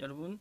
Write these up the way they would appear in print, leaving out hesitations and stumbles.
여러분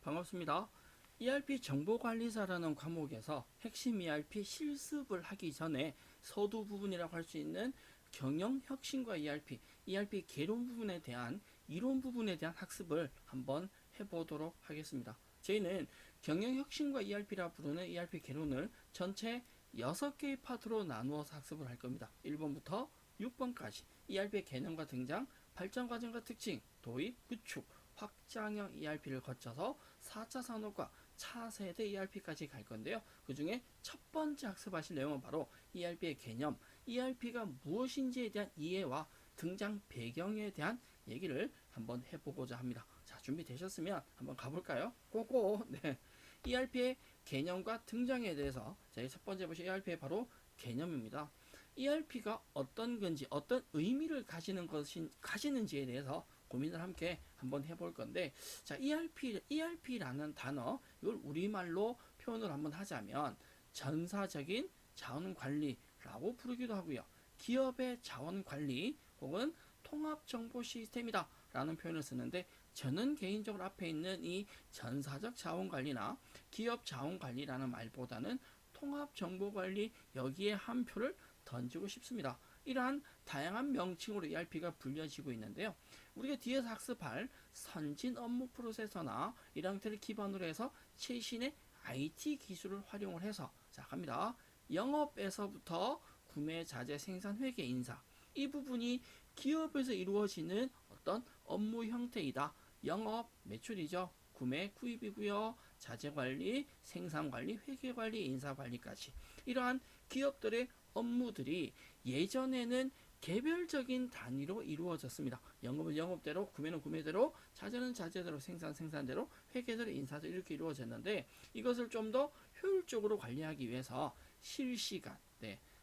반갑습니다. ERP 정보관리사라는 과목에서 핵심 ERP 실습을 하기 전에 서두 부분이라고 할 수 있는 경영혁신과 ERP 개론 부분에 대한 이론 부분에 대한 학습을 한번 해보도록 하겠습니다. 저희는 경영혁신과 ERP라 부르는 ERP 개론을 전체 6개의 파트로 나누어서 학습을 할 겁니다. 1번부터 6번까지 ERP의 개념과 등장, 발전 과정과 특징, 도입, 구축, 확장형 ERP를 거쳐서 4차 산업과 차세대 ERP까지 갈 건데요. 그 중에 첫 번째 학습하실 내용은 바로 ERP의 개념, ERP가 무엇인지에 대한 이해와 등장 배경에 대한 얘기를 한번 해보고자 합니다. 자, 준비되셨으면 한번 가볼까요? 고고! 네. ERP의 개념과 등장에 대해서 저희 첫 번째 보실 ERP의 바로 개념입니다. ERP가 어떤 건지, 어떤 의미를 가지는지에 대해서 고민을 함께 한번 해볼 건데, 자, ERP라는 단어, 이걸 우리말로 표현을 한번 하자면 전사적인 자원관리라고 부르기도 하고요. 기업의 자원관리 혹은 통합정보 시스템이다 라는 표현을 쓰는데, 저는 개인적으로 앞에 있는 이 전사적 자원관리나 기업 자원관리라는 말보다는 통합정보관리, 여기에 한 표를 던지고 싶습니다. 이러한 다양한 명칭으로 ERP가 불려지고 있는데요. 우리가 뒤에서 학습할 선진 업무 프로세서나 이런 형태를 기반으로 해서 최신의 IT 기술을 활용을 해서, 자, 갑니다. 영업에서부터 구매, 자재, 생산, 회계, 인사, 이 부분이 기업에서 이루어지는 어떤 업무 형태이다. 영업, 매출이죠. 구매, 구입이고요. 자재 관리, 생산 관리, 회계 관리, 인사 관리까지. 이러한 기업들의 업무들이 예전에는 개별적인 단위로 이루어졌습니다. 영업은 영업대로, 구매는 구매대로, 자재는 자재대로, 생산대로, 회계대로, 인사대로 이렇게 이루어졌는데, 이것을 좀 더 효율적으로 관리하기 위해서 실시간,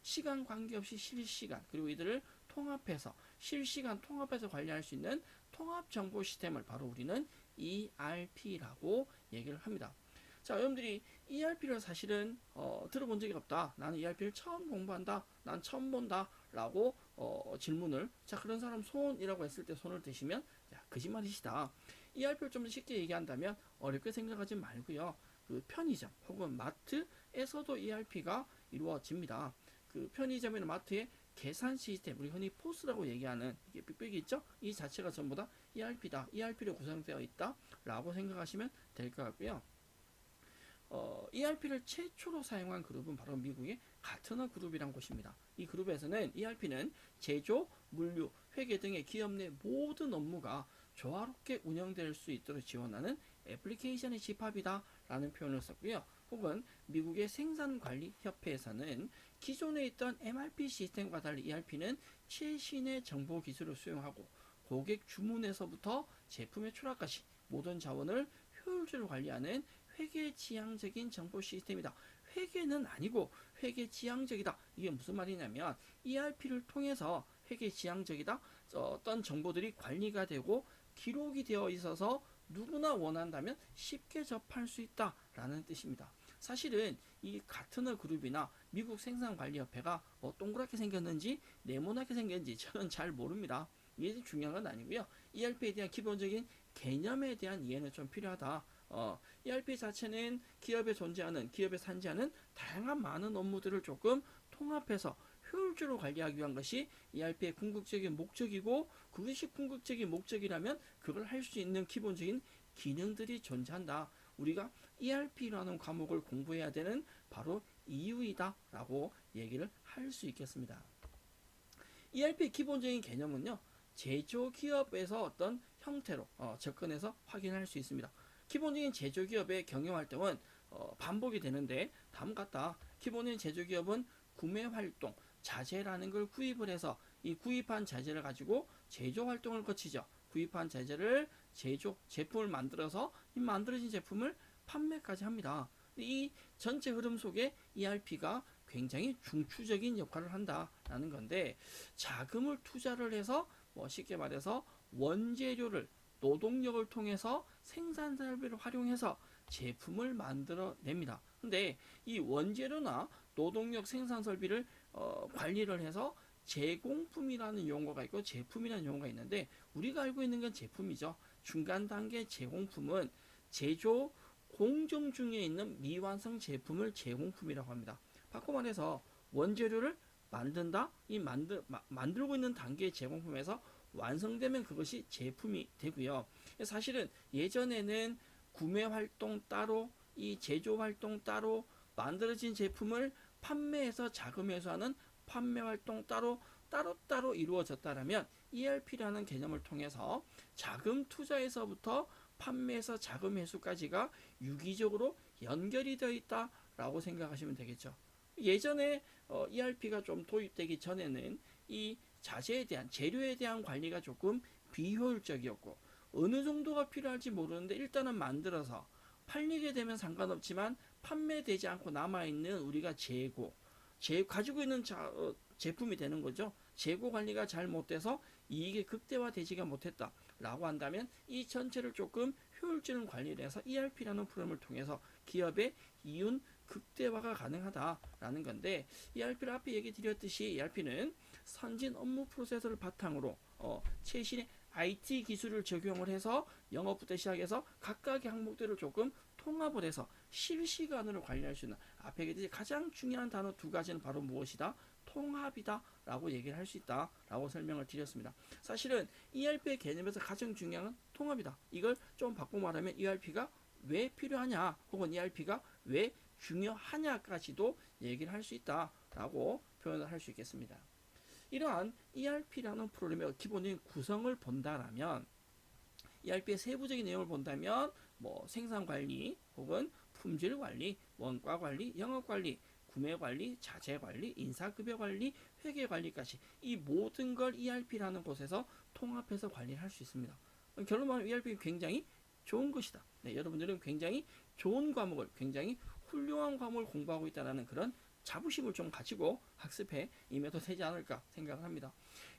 시간 관계없이 실시간, 그리고 이들을 통합해서 실시간 통합해서 관리할 수 있는 통합정보 시스템을 바로 우리는 ERP라고 얘기를 합니다. 자, 여러분들이 ERP를 사실은 들어본 적이 없다. 나는 ERP를 처음 공부한다. 난 처음 본다. 라고 질문을, 자, 그런 사람 손이라고 했을 때 손을 드시면, 자, 거짓말이시다. ERP를 좀 더 쉽게 얘기한다면 어렵게 생각하지 말고요. 그 편의점 혹은 마트에서도 ERP가 이루어집니다. 그 편의점이나 마트의 계산 시스템, 우리 흔히 포스라고 얘기하는 이게 빅백이 있죠? 이 자체가 전부 다 ERP다. ERP로 구성되어 있다. 라고 생각하시면 될 것 같고요. ERP를 최초로 사용한 그룹은 바로 미국의 가트너 그룹이란 곳입니다. 이 그룹에서는 ERP는 제조, 물류, 회계 등의 기업 내 모든 업무가 조화롭게 운영될 수 있도록 지원하는 애플리케이션의 집합이다 라는 표현을 썼고요. 혹은 미국의 생산관리협회에서는 기존에 있던 MRP 시스템과 달리 ERP는 최신의 정보 기술을 수용하고 고객 주문에서부터 제품의 출하까지 모든 자원을 효율적으로 관리하는 회계지향적인 정보 시스템이다. 회계는 아니고 회계지향적이다. 이게 무슨 말이냐면 ERP를 통해서 회계지향적이다. 어떤 정보들이 관리가 되고 기록이 되어 있어서 누구나 원한다면 쉽게 접할 수 있다라는 뜻입니다. 사실은 이 가트너 그룹이나 미국 생산관리협회가 뭐 동그랗게 생겼는지 네모나게 생겼는지 저는 잘 모릅니다. 이게 중요한 건 아니고요. ERP에 대한 기본적인 개념에 대한 이해는 좀 필요하다. ERP 자체는 기업에 존재하는, 기업에 산지하는 다양한 많은 업무들을 조금 통합해서 효율적으로 관리하기 위한 것이 ERP의 궁극적인 목적이고, 그것이 궁극적인 목적이라면 그걸 할 수 있는 기본적인 기능들이 존재한다. 우리가 ERP라는 과목을 공부해야 되는 바로 이유이다 라고 얘기를 할 수 있겠습니다. ERP의 기본적인 개념은요, 제조기업에서 어떤 형태로 접근해서 확인할 수 있습니다. 기본적인 제조기업의 경영활동은 반복이 되는데, 다음 같다. 기본적인 제조기업은 구매활동, 자재라는 걸 구입을 해서 이 구입한 자재를 가지고 제조활동을 거치죠. 구입한 자재를 제품을 만들어서 이 만들어진 제품을 판매까지 합니다. 이 전체 흐름 속에 ERP가 굉장히 중추적인 역할을 한다라는 건데, 자금을 투자를 해서 쉽게 말해서 원재료를, 노동력을 통해서 생산 설비를 활용해서 제품을 만들어냅니다. 근데 이 원재료나 노동력, 생산 설비를 관리를 해서 제공품이라는 용어가 있고 제품이라는 용어가 있는데, 우리가 알고 있는 건 제품이죠. 중간 단계 제공품은 제조 공정 중에 있는 미완성 제품을 제공품이라고 합니다. 바꿔 말해서 원재료를 만든다, 만들고 있는 단계의 제공품에서 완성되면 그것이 제품이 되고요. 사실은 예전에는 구매 활동 따로, 이 제조 활동 따로, 만들어진 제품을 판매해서 자금회수 하는 판매 활동 따로 이루어졌다면 ERP라는 개념을 통해서 자금 투자에서부터 판매에서 자금 회수까지가 유기적으로 연결이 되어 있다라고 생각하시면 되겠죠. 예전에 ERP가 좀 도입되기 전에는 이 자재에 대한, 재료에 대한 관리가 조금 비효율적이었고, 어느 정도가 필요할지 모르는데 일단은 만들어서 팔리게 되면 상관없지만 판매되지 않고 남아있는 우리가 가지고 있는 제품이 되는 거죠. 재고 관리가 잘못돼서 이익이 극대화되지가 못했다라고 한다면 이 전체를 조금 효율적인 관리를 해서 ERP라는 프로그램을 통해서 기업의 이윤 극대화가 가능하다라는 건데, ERP를 앞에 얘기 드렸듯이 ERP는 선진 업무 프로세스를 바탕으로 최신의 IT 기술을 적용을 해서 영업부터 시작해서 각각의 항목들을 조금 통합을 해서 실시간으로 관리할 수 있는, 앞에 얘기했듯이 가장 중요한 단어 두 가지는 바로 무엇이다? 통합이다 라고 얘기를 할 수 있다 라고 설명을 드렸습니다. 사실은 ERP의 개념에서 가장 중요한 건 통합이다. 이걸 좀 바꿔 말하면 ERP가 왜 필요하냐, 혹은 ERP가 왜 중요하냐까지도 얘기를 할 수 있다 라고 표현을 할 수 있겠습니다. 이러한 ERP라는 프로그램의 기본적인 구성을 본다라면, ERP의 세부적인 내용을 본다면 생산관리 혹은 품질관리, 원가관리, 영업관리, 구매관리, 자재관리, 인사급여관리, 회계관리까지 이 모든 걸 ERP라는 곳에서 통합해서 관리를 할 수 있습니다. 결론 말하면 ERP 굉장히 좋은 것이다. 네, 여러분들은 굉장히 좋은 과목을, 굉장히 훌륭한 과목을 공부하고 있다는 그런 자부심을 좀 가지고 학습에 임해도 되지 않을까 생각을 합니다.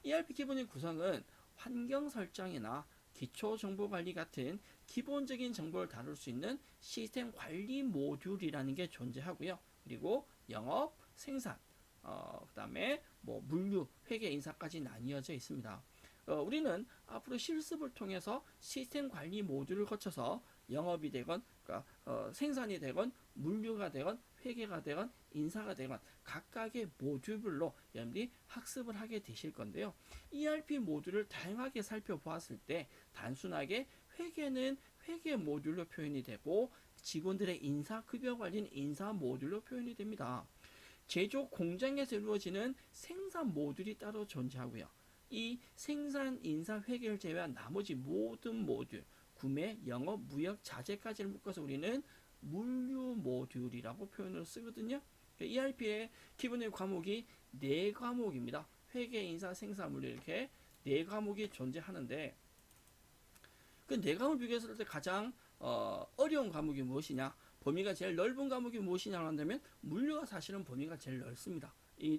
ERP 기본적인 구성은 환경 설정이나 기초 정보 관리 같은 기본적인 정보를 다룰 수 있는 시스템 관리 모듈이라는 게 존재하고요. 그리고 영업, 생산, 그다음에 물류, 회계, 인사까지 나뉘어져 있습니다. 우리는 앞으로 실습을 통해서 시스템 관리 모듈을 거쳐서 영업이 되건, 그러니까 생산이 되건, 물류가 되건, 회계가 되건, 인사가 되건 각각의 모듈별로 여러분들이 학습을 하게 되실 건데요. ERP 모듈을 다양하게 살펴보았을 때 단순하게 회계는 회계 모듈로 표현이 되고, 직원들의 인사 급여 관리는 인사 모듈로 표현이 됩니다. 제조 공장에서 이루어지는 생산 모듈이 따로 존재하고요. 이 생산, 인사, 회계를 제외한 나머지 모든 모듈, 구매, 영업, 무역, 자재까지를 묶어서 우리는 물류 모듈이라고 표현을 쓰거든요. ERP의 기본적인 과목이 4과목입니다. 회계, 인사, 생산, 물류 이렇게 4과목이 존재하는데, 그 4과목을 비교했을 때 가장 어려운 과목이 무엇이냐, 범위가 제일 넓은 과목이 무엇이냐고 한다면 물류가 사실은 범위가 제일 넓습니다.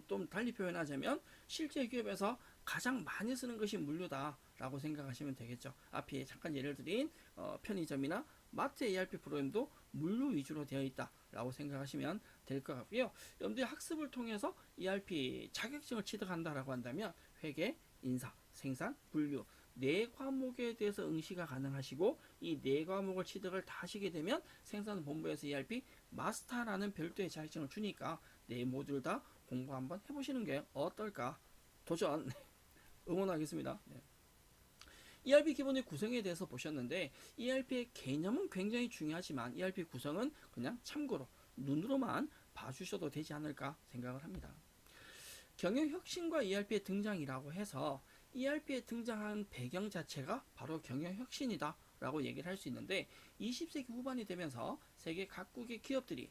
좀 달리 표현하자면 실제 기업에서 가장 많이 쓰는 것이 물류다라고 생각하시면 되겠죠. 앞에 잠깐 예를 드린 편의점이나 마트 ERP 프로그램도 물류 위주로 되어 있다라고 생각하시면 될 것 같고요. 여러분들이 학습을 통해서 ERP 자격증을 취득한다라고 한다면 회계, 인사, 생산, 물류 4과목에 대해서 응시가 가능하시고, 이 4과목을 취득을 다 하시게 되면 생산본부에서 ERP 마스터라는 별도의 자격증을 주니까 모듈 다 공부 한번 해보시는 게 어떨까? 도전 응원하겠습니다. 네. ERP 기본의 구성에 대해서 보셨는데, ERP의 개념은 굉장히 중요하지만 ERP 구성은 그냥 참고로 눈으로만 봐주셔도 되지 않을까 생각을 합니다. 경영혁신과 ERP의 등장이라고 해서 ERP에 등장한 배경 자체가 바로 경영혁신이다 라고 얘기를 할 수 있는데, 20세기 후반이 되면서 세계 각국의 기업들이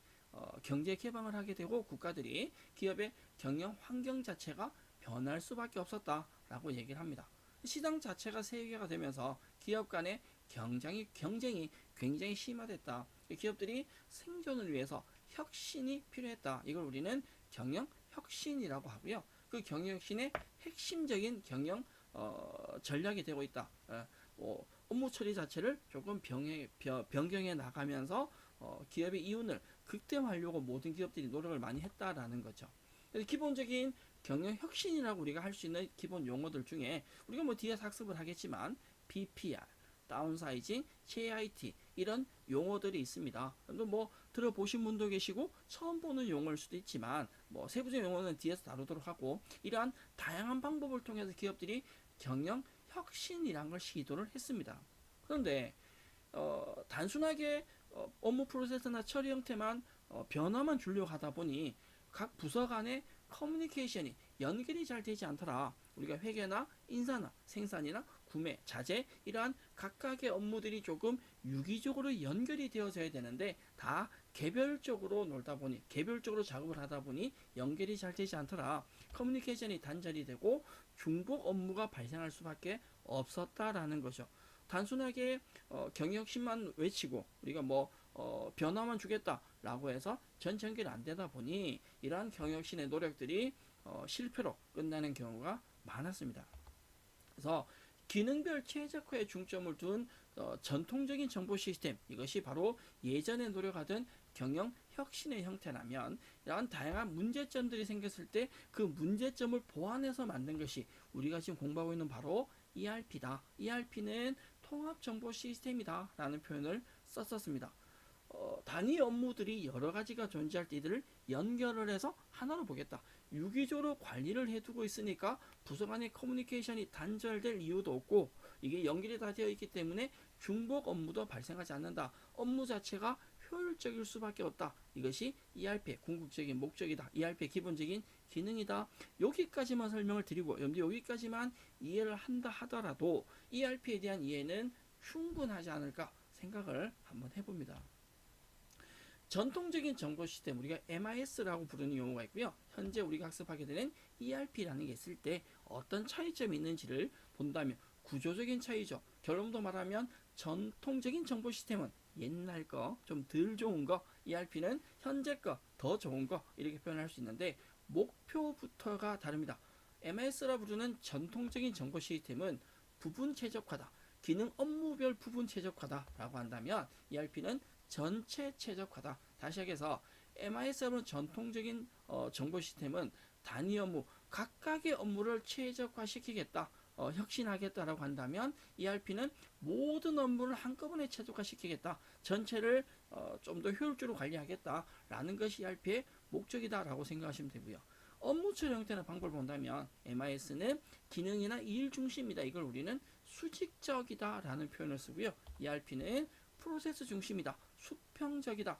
경제 개방을 하게 되고 국가들이 기업의 경영 환경 자체가 변할 수밖에 없었다라고 얘기를 합니다. 시장 자체가 세계화가 되면서 기업 간의 경쟁이 굉장히 심화됐다. 기업들이 생존을 위해서 혁신이 필요했다. 이걸 우리는 경영혁신이라고 하고요. 그 경영혁신의 핵심적인 경영 전략이 되고 있다. 업무 처리 자체를 조금 변경해 나가면서 기업의 이윤을 극대화하려고 모든 기업들이 노력을 많이 했다라는 거죠. 그래서 기본적인 경영혁신이라고 우리가 할 수 있는 기본 용어들 중에 우리가 뒤에서 학습을 하겠지만 BPR, 다운사이징, JIT 이런 용어들이 있습니다. 뭐 들어보신 분도 계시고 처음 보는 용어일 수도 있지만 뭐 세부적인 용어는 뒤에서 다루도록 하고 이러한 다양한 방법을 통해서 기업들이 경영 혁신이란 걸 시도를 했습니다. 그런데 단순하게 업무 프로세스나 처리 형태만 변화만 주려고 하다 보니 각 부서 간의 커뮤니케이션이 연결이 잘 되지 않더라. 우리가 회계나 인사나 생산이나 구매, 자재 이러한 각각의 업무들이 조금 유기적으로 연결이 되어져야 되는데 다 개별적으로 놀다 보니 개별적으로 작업을 하다 보니 연결이 잘 되지 않더라. 커뮤니케이션이 단절이 되고 중복 업무가 발생할 수밖에 없었다라는 거죠. 단순하게 경영혁신만 외치고 우리가 뭐 변화만 주겠다라고 해서 전체 연결이 안 되다 보니 이러한 경영혁신의 노력들이 실패로 끝나는 경우가 많았습니다. 그래서 기능별 최적화에 중점을 둔 전통적인 정보 시스템 이것이 바로 예전에 노력하던 경영 혁신의 형태라면 이러한 다양한 문제점들이 생겼을 때 그 문제점을 보완해서 만든 것이 우리가 지금 공부하고 있는 바로 ERP다. ERP는 통합 정보 시스템이다 라는 표현을 썼었습니다. 단위 업무들이 여러 가지가 존재할 때 이들을 연결을 해서 하나로 보겠다. 유기적으로 관리를 해두고 있으니까 부서 간의 커뮤니케이션이 단절될 이유도 없고 이게 연결이 다 되어 있기 때문에 중복 업무도 발생하지 않는다. 업무 자체가 효율적일 수밖에 없다. 이것이 ERP의 궁극적인 목적이다. ERP의 기본적인 기능이다. 여기까지만 설명을 드리고 여기까지만 이해를 한다 하더라도 ERP에 대한 이해는 충분하지 않을까 생각을 한번 해봅니다. 전통적인 정보 시스템 우리가 MIS라고 부르는 용어가 있고요. 현재 우리가 학습하게 되는 ERP라는 게 있을 때 어떤 차이점이 있는지를 본다면 구조적인 차이죠. 결론도 말하면 전통적인 정보 시스템은 옛날 거, 좀 덜 좋은 거, ERP는 현재 거, 더 좋은 거 이렇게 표현할 수 있는데 목표부터가 다릅니다. MIS라 부르는 전통적인 정보 시스템은 부분 최적화다. 기능 업무별 부분 최적화다라고 한다면 ERP는 전체 최적화다. 다시 얘기해서 MIS라는 전통적인 정보 시스템은 단위 업무, 각각의 업무를 최적화시키겠다. 혁신하겠다라고 한다면 ERP는 모든 업무를 한꺼번에 최적화시키겠다. 전체를 좀 더 효율적으로 관리하겠다라는 것이 ERP의 목적이다라고 생각하시면 되고요. 업무 처리 형태나 방법을 본다면 MIS는 기능이나 일 중심이다. 이걸 우리는 수직적이다라는 표현을 쓰고요. ERP는 프로세스 중심이다. 수평적이다.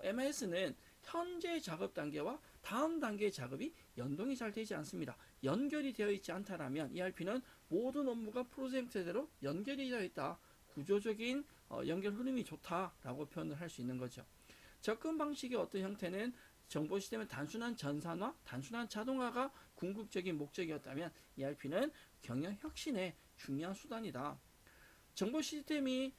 MIS는 현재 작업 단계와 다음 단계의 작업이 연동이 잘 되지 않습니다. 연결이 되어 있지 않다라면 ERP는 모든 업무가 프로세스 형태대로 연결이 되어 있다. 구조적인 연결 흐름이 좋다라고 표현을 할 수 있는 거죠. 접근 방식의 어떤 형태는 정보 시스템의 단순한 전산화, 단순한 자동화가 궁극적인 목적이었다면 ERP는 경영 혁신의 중요한 수단이다. 정보 시스템이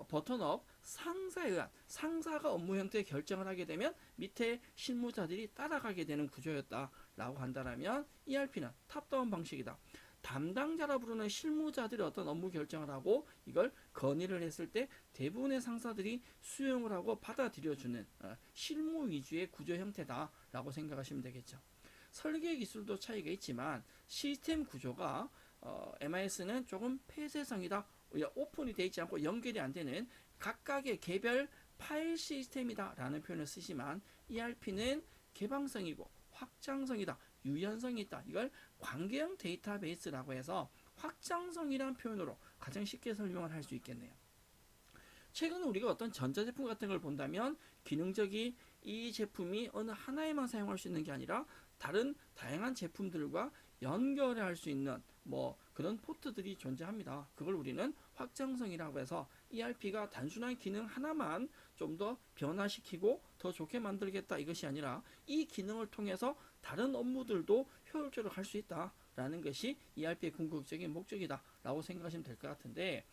버튼업 상사에 의한 상사가 업무 형태의 결정을 하게 되면 밑에 실무자들이 따라가게 되는 구조였다라고 한다면 ERP는 탑다운 방식이다. 담당자라 부르는 실무자들이 어떤 업무 결정을 하고 이걸 건의를 했을 때 대부분의 상사들이 수용을 하고 받아들여주는 실무 위주의 구조 형태다라고 생각하시면 되겠죠. 설계 기술도 차이가 있지만 시스템 구조가 MIS는 조금 폐쇄성이다. 오픈이 되어 있지 않고 연결이 안 되는 각각의 개별 파일 시스템이다 라는 표현을 쓰지만 ERP는 개방성이고 확장성이다. 유연성이 있다. 이걸 관계형 데이터베이스라고 해서 확장성이라는 표현으로 가장 쉽게 설명을 할 수 있겠네요. 최근 우리가 어떤 전자제품 같은 걸 본다면 기능적이 이 제품이 어느 하나에만 사용할 수 있는 게 아니라 다른 다양한 제품들과 연결할 수 있는 뭐 그런 포트들이 존재합니다. 그걸 우리는 확장성이라고 해서 ERP가 단순한 기능 하나만 좀 더 변화시키고 더 좋게 만들겠다 이것이 아니라 이 기능을 통해서 다른 업무들도 효율적으로 할 수 있다라는 것이 ERP의 궁극적인 목적이다라고 생각하시면 될 것 같은데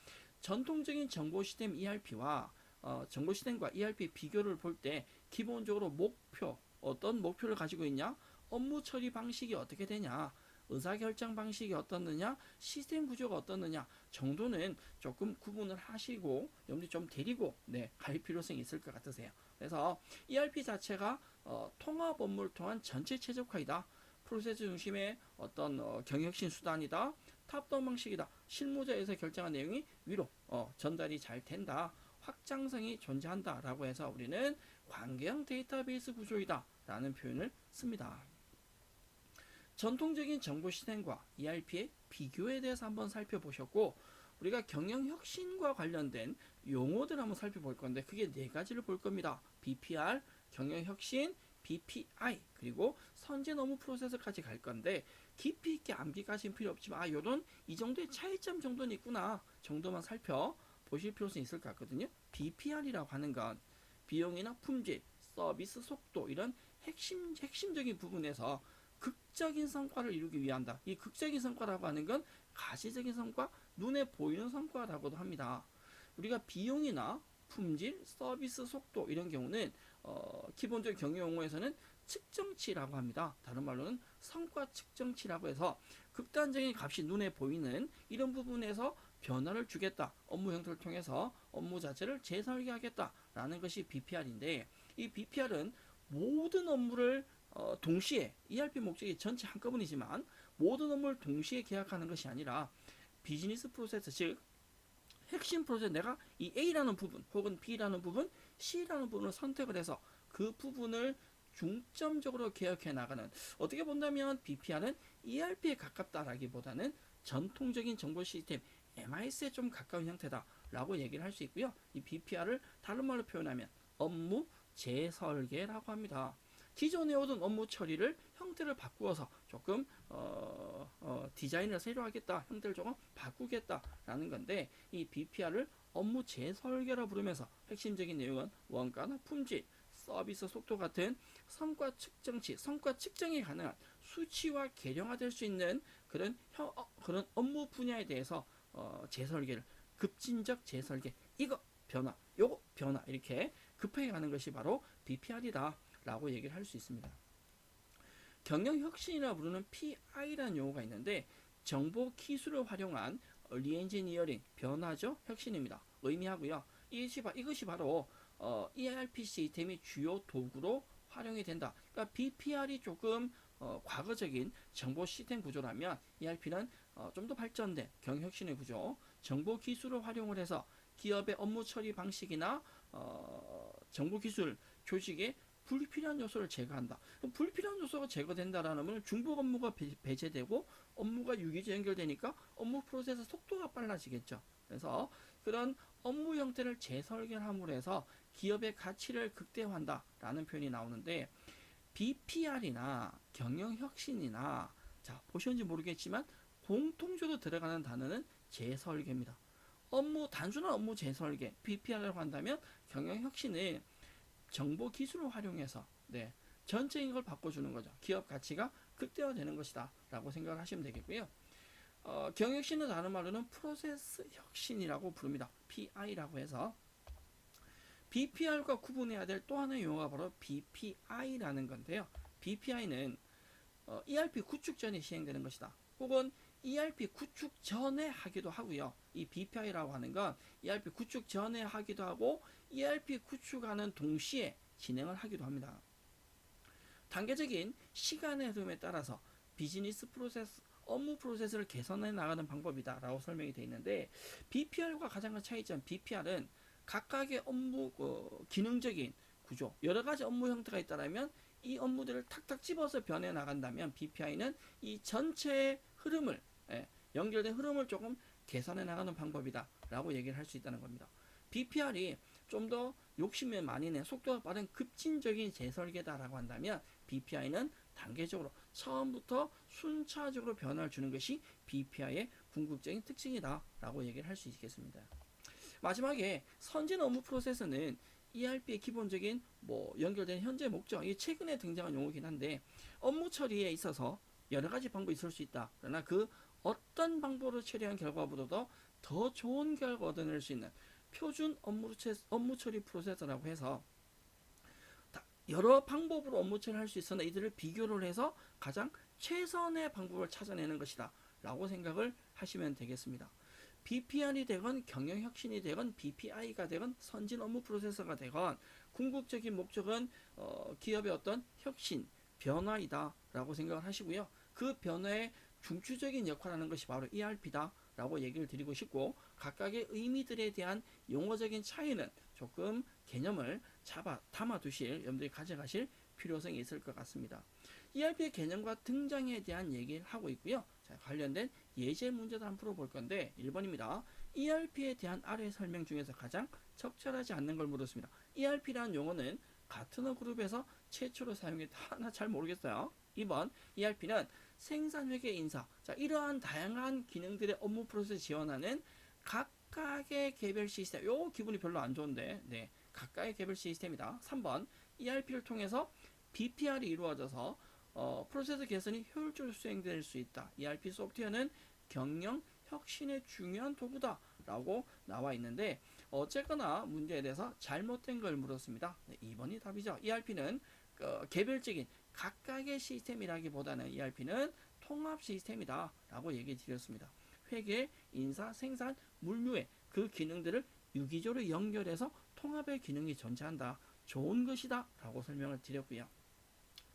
전통적인 정보 시스템 ERP와 정보 시스템과 ERP 비교를 볼 때 기본적으로 어떤 목표를 가지고 있냐, 업무 처리 방식이 어떻게 되냐, 의사결정 방식이 어떻느냐, 시스템 구조가 어떻느냐 정도는 조금 구분을 하시고 염두에 좀 데리고 갈 필요성이 있을 것 같으세요. 그래서 ERP 자체가 통합 업무를 통한 전체 최적화이다. 프로세스 중심의 어떤 경영신 수단이다. 탑다운 방식이다. 실무자에서 결정한 내용이 위로 전달이 잘 된다. 확장성이 존재한다 라고 해서 우리는 관계형 데이터베이스 구조이다 라는 표현을 씁니다. 전통적인 정보 시스템과 ERP의 비교에 대해서 한번 살펴보셨고, 우리가 경영혁신과 관련된 용어들 한번 살펴볼 건데 그게 네 가지를 볼 겁니다. BPR, 경영혁신, BPI, 그리고 선진 업무 프로세스까지 갈 건데 깊이 있게 암기까지는 필요 없지만 요런 이 정도의 차이점 정도는 있구나 정도만 살펴보실 필요성이 있을 것 같거든요. BPR이라고 하는 건 비용이나 품질, 서비스 속도 이런 핵심적인 부분에서 극적인 성과를 이루기 위한다. 이 극적인 성과라고 하는 건 가시적인 성과, 눈에 보이는 성과라고도 합니다. 우리가 비용이나 품질, 서비스 속도 이런 경우는 기본적인 경영 용어에서는 측정치라고 합니다. 다른 말로는 성과 측정치라고 해서 극단적인 값이 눈에 보이는 이런 부분에서 변화를 주겠다. 업무 형태를 통해서 업무 자체를 재설계하겠다라는 것이 BPR인데, 이 BPR은 모든 업무를 동시에 ERP 목적이 전체 한꺼번이지만 모든 업무를 동시에 계약하는 것이 아니라 비즈니스 프로세스, 즉 핵심 프로세스, 내가 이 A라는 부분 혹은 B라는 부분, C라는 부분을 선택을 해서 그 부분을 중점적으로 개혁해 나가는, 어떻게 본다면 BPR은 ERP에 가깝다라기보다는 전통적인 정보 시스템 MIS에 좀 가까운 형태다라고 얘기를 할 수 있고요. 이 BPR을 다른 말로 표현하면 업무 재설계라고 합니다. 기존에 오던 업무 처리를 형태를 바꾸어서 조금 디자인을 새로 하겠다, 형태를 조금 바꾸겠다라는 건데, 이 BPR을 업무 재설계라 부르면서 핵심적인 내용은 원가나 품질, 서비스 속도 같은 성과 측정치, 성과 측정이 가능한 수치화 계량화될 수 있는 그런 업무 분야에 대해서 재설계를, 급진적 재설계, 이거 변화, 요거 변화, 이렇게 급하게 가는 것이 바로 BPR이다 라고 얘기를 할 수 있습니다. 경영혁신이라 부르는 PI라는 용어가 있는데, 정보 기술을 활용한 리엔지니어링, 변화죠, 혁신입니다. 의미하고요. 이것이 바로 ERP 시스템이 주요 도구로 활용이 된다. 그러니까 BPR이 조금 과거적인 정보 시스템 구조라면 ERP는 좀 더 발전된 경영혁신의 구조, 정보 기술을 활용을 해서 기업의 업무 처리 방식이나 정보 기술 조직의 불필요한 요소를 제거한다. 불필요한 요소가 제거된다라는 건 중복 업무가 배제되고 업무가 유기적으로 연결되니까 업무 프로세스 속도가 빨라지겠죠. 그래서 그런 업무 형태를 재설계함으로 해서 기업의 가치를 극대화한다라는 표현이 나오는데, BPR이나 경영혁신이나, 자 보셨는지 모르겠지만 공통적으로 들어가는 단어는 재설계입니다. 단순한 업무 재설계, BPR이라고 한다면 경영혁신은 정보 기술을 활용해서 전체인 걸 바꿔주는 거죠. 기업 가치가 극대화되는 것이다 라고 생각을 하시면 되겠고요. 경영혁신은 다른 말로는 프로세스 혁신이라고 부릅니다. PI라고 해서 BPR과 구분해야 될 또 하나의 용어가 바로 BPI라는 건데요. BPI는 ERP 구축 전에 시행되는 것이다. 혹은 ERP 구축 전에 하기도 하고요. 이 BPI라고 하는 건 ERP 구축 전에 하기도 하고 ERP 구축하는 동시에 진행을 하기도 합니다. 단계적인 시간의 흐름에 따라서 비즈니스 프로세스, 업무 프로세스를 개선해 나가는 방법이다 라고 설명이 되어 있는데, BPR과 가장 큰 차이점, BPR은 각각의 업무 기능적인 구조, 여러 가지 업무 형태가 있다면 이 업무들을 탁탁 집어서 변해 나간다면 BPI는 이 전체의 흐름을, 연결된 흐름을 조금 개선해 나가는 방법이다 라고 얘기를 할 수 있다는 겁니다. BPR이 좀 더 욕심을 많이 내 속도가 빠른 급진적인 재설계다라고 한다면 BPI는 단계적으로 처음부터 순차적으로 변화를 주는 것이 BPI의 궁극적인 특징이다 라고 얘기를 할 수 있겠습니다. 마지막에 선진 업무 프로세스는 ERP의 기본적인 연결된 현재 목적, 이게 최근에 등장한 용어긴 한데, 업무 처리에 있어서 여러 가지 방법이 있을 수 있다. 그러나 그 어떤 방법으로 처리한 결과보다도 더 좋은 결과 얻어낼 수 있는 표준 업무 처리 프로세서라고 해서 여러 방법으로 업무 처리를 할 수 있으나 이들을 비교를 해서 가장 최선의 방법을 찾아내는 것이다 라고 생각을 하시면 되겠습니다. BPR이 되건 경영혁신이 되건 BPI가 되건 선진 업무 프로세서가 되건 궁극적인 목적은 기업의 어떤 혁신, 변화이다 라고 생각을 하시고요. 그 변화에 중추적인 역할을 하는 것이 바로 ERP다 라고 얘기를 드리고 싶고, 각각의 의미들에 대한 용어적인 차이는 조금 개념을 담아 두실, 여러분들이 가져가실 필요성이 있을 것 같습니다. ERP의 개념과 등장에 대한 얘기를 하고 있고요. 자, 관련된 예제 문제도 한번 풀어볼 건데, 1번입니다. ERP에 대한 아래 설명 중에서 가장 적절하지 않는 걸 물었습니다. ERP라는 용어는 가트너 그룹에서 최초로 사용했다. 나 잘 모르겠어요. 2번, ERP는 생산회계 인사. 자, 이러한 다양한 기능들의 업무 프로세스 지원하는 각각의 개별 시스템. 요 기분이 별로 안 좋은데, 네, 각각의 개별 시스템이다. 3번, ERP를 통해서 BPR이 이루어져서 프로세스 개선이 효율적으로 수행될 수 있다. ERP 소프트웨어는 경영 혁신의 중요한 도구다 라고 나와 있는데, 어쨌거나 문제에 대해서 잘못된 걸 물었습니다. 네, 2번이 답이죠. ERP는 개별적인 각각의 시스템이라기보다는 ERP는 통합 시스템이다 라고 얘기 드렸습니다. 회계, 인사, 생산, 물류의 그 기능들을 유기적으로 연결해서 통합의 기능이 존재한다. 좋은 것이다 라고 설명을 드렸고요.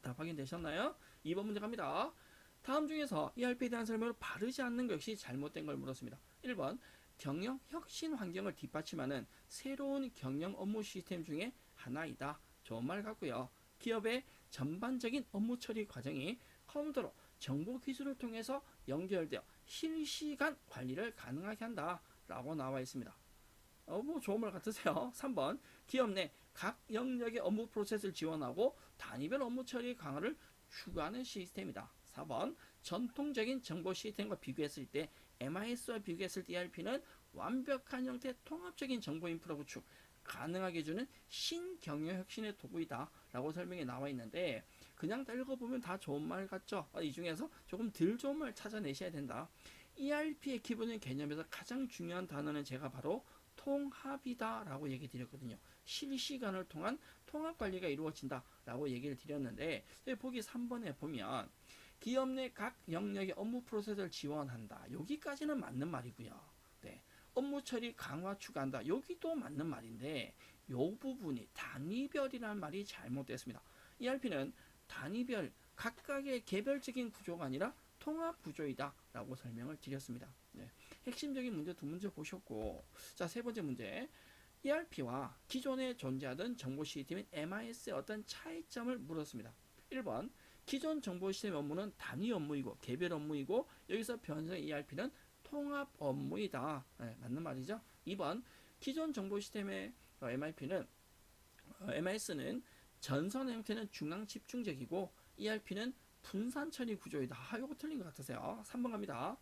답 확인되셨나요? 2번 문제 갑니다. 다음 중에서 ERP에 대한 설명을 바르지 않는 것이 잘못된 걸 물었습니다. 1번, 경영 혁신 환경을 뒷받침하는 새로운 경영 업무 시스템 중에 하나이다. 좋은 말 같고요. 기업의 전반적인 업무 처리 과정이 컴퓨터로 정보 기술을 통해서 연결되어 실시간 관리를 가능하게 한다 라고 나와 있습니다. 뭐 좋은 말 같으세요? 3번, 기업 내 각 영역의 업무 프로세스를 지원하고 단위별 업무 처리 강화를 추구하는 시스템이다. 4번, 전통적인 정보 시스템과 비교했을 때 MIS와 비교했을 때 ERP는 완벽한 형태의 통합적인 정보 인프라 구축 가능하게 해주는 신경영 혁신의 도구이다 라고 설명이 나와 있는데, 그냥 읽어보면 다 좋은 말 같죠? 이 중에서 조금 덜 좋은 말 찾아내셔야 된다. ERP의 기본적인 개념에서 가장 중요한 단어는 제가 바로 통합이다 라고 얘기 드렸거든요. 실시간을 통한 통합 관리가 이루어진다 라고 얘기를 드렸는데, 보기 3번에 보면 기업 내 각 영역의 업무 프로세스를 지원한다. 여기까지는 맞는 말이고요. 네. 업무 처리 강화 추구한다. 여기도 맞는 말인데, 이 부분이 단위별이라는 말이 잘못됐습니다. ERP는 단위별 각각의 개별적인 구조가 아니라 통합 구조이다 라고 설명을 드렸습니다. 네. 핵심적인 문제 두 문제 보셨고, 자, 세 번째 문제, ERP와 기존에 존재하던 정보 시스템인 MIS의 어떤 차이점을 물었습니다. 1번, 기존 정보 시스템 업무는 단위 업무이고 개별 업무이고, 여기서 변성 ERP는 통합 업무이다. 네, 맞는 말이죠. 2번, 기존 정보 시스템의 MIS는 전선 형태는 중앙 집중적이고 ERP는 분산 처리 구조이다. 이거 틀린 것 같으세요. 3번 갑니다.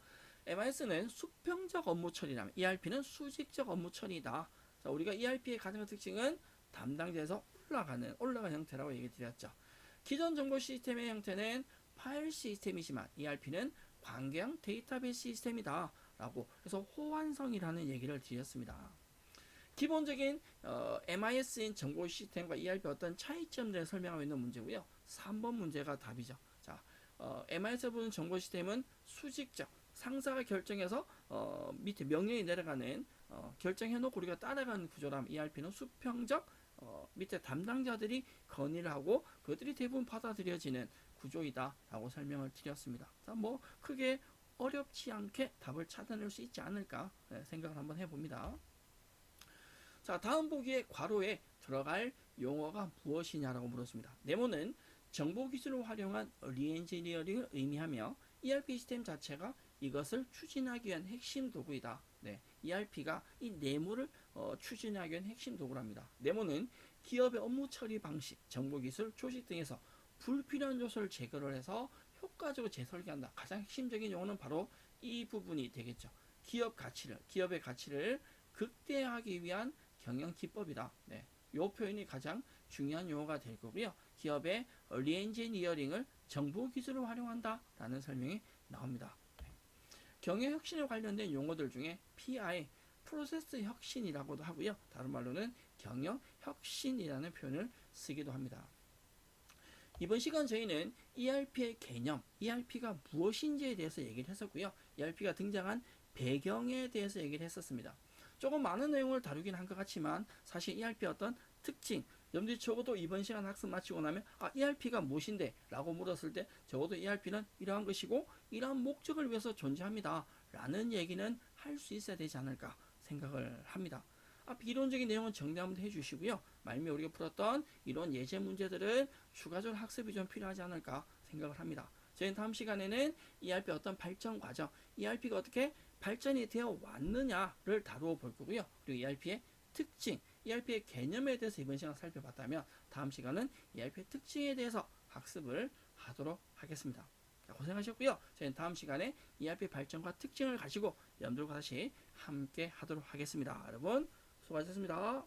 MIS는 수평적 업무 처리라면 ERP는 수직적 업무 처리이다. 자, 우리가 ERP의 가장 큰 특징은 담당자에서 올라가는 형태라고 얘기 드렸죠. 기존 정보 시스템의 형태는 파일 시스템이지만 ERP는 관계형 데이터베이스 시스템이다 라고 해서 호환성이라는 얘기를 드렸습니다. 기본적인 MIS인 정보 시스템과 ERP 어떤 차이점들을 설명하고 있는 문제고요. 3번 문제가 답이죠. 자, MIS에 보는 정보 시스템은 수직적, 상사가 결정해서 밑에 명령이 내려가는 결정해놓고 우리가 따라가는 구조라면, ERP는 수평적, 밑에 담당자들이 건의를 하고 그들이 대부분 받아들여지는 구조이다 라고 설명을 드렸습니다. 자, 뭐 크게 어렵지 않게 답을 찾아낼 수 있지 않을까 생각을 한번 해봅니다. 자, 다음 보기에 괄호에 들어갈 용어가 무엇이냐라고 물었습니다. 네모는 정보 기술을 활용한 리엔지니어링을 의미하며 ERP 시스템 자체가 이것을 추진하기 위한 핵심 도구이다. 네, ERP가 이 네모를 추진하기 위한 핵심 도구랍니다. 네모는 기업의 업무 처리 방식, 정보 기술, 조직 등에서 불필요한 요소를 제거를 해서 효과적으로 재설계한다. 가장 핵심적인 용어는 바로 이 부분이 되겠죠. 기업의 가치를 극대화하기 위한 경영 기법이다. 네, 이 표현이 가장 중요한 용어가 될 거고요. 기업의 리엔지니어링을 정보 기술을 활용한다라는 설명이 나옵니다. 경영 혁신에 관련된 용어들 중에 PI, 프로세스 혁신이라고도 하고요. 다른 말로는 경영 혁신이라는 표현을 쓰기도 합니다. 이번 시간 저희는 ERP의 개념, ERP가 무엇인지에 대해서 얘기를 했었고요. ERP가 등장한 배경에 대해서 얘기를 했었습니다. 조금 많은 내용을 다루긴 한 것 같지만 사실 ERP의 어떤 특징, 여러분들이 적어도 이번 시간 학습 마치고 나면 ERP가 무엇인데? 라고 물었을 때 적어도 ERP는 이러한 것이고 이러한 목적을 위해서 존재합니다. 라는 얘기는 할 수 있어야 되지 않을까 생각을 합니다. 비론적인 내용은 정리 한번 해주시고요. 말미 우리가 풀었던 이런 예제 문제들은 추가적으로 학습이 좀 필요하지 않을까 생각을 합니다. 저희는 다음 시간에는 ERP 어떤 발전 과정, ERP가 어떻게 발전이 되어 왔느냐를 다루어 볼 거고요. 그리고 ERP의 특징, ERP의 개념에 대해서 이번 시간 살펴봤다면 다음 시간은 ERP의 특징에 대해서 학습을 하도록 하겠습니다. 고생하셨고요. 저희는 다음 시간에 ERP 발전과 특징을 가지고 여러분들과 다시 함께 하도록 하겠습니다. 여러분 수고하셨습니다.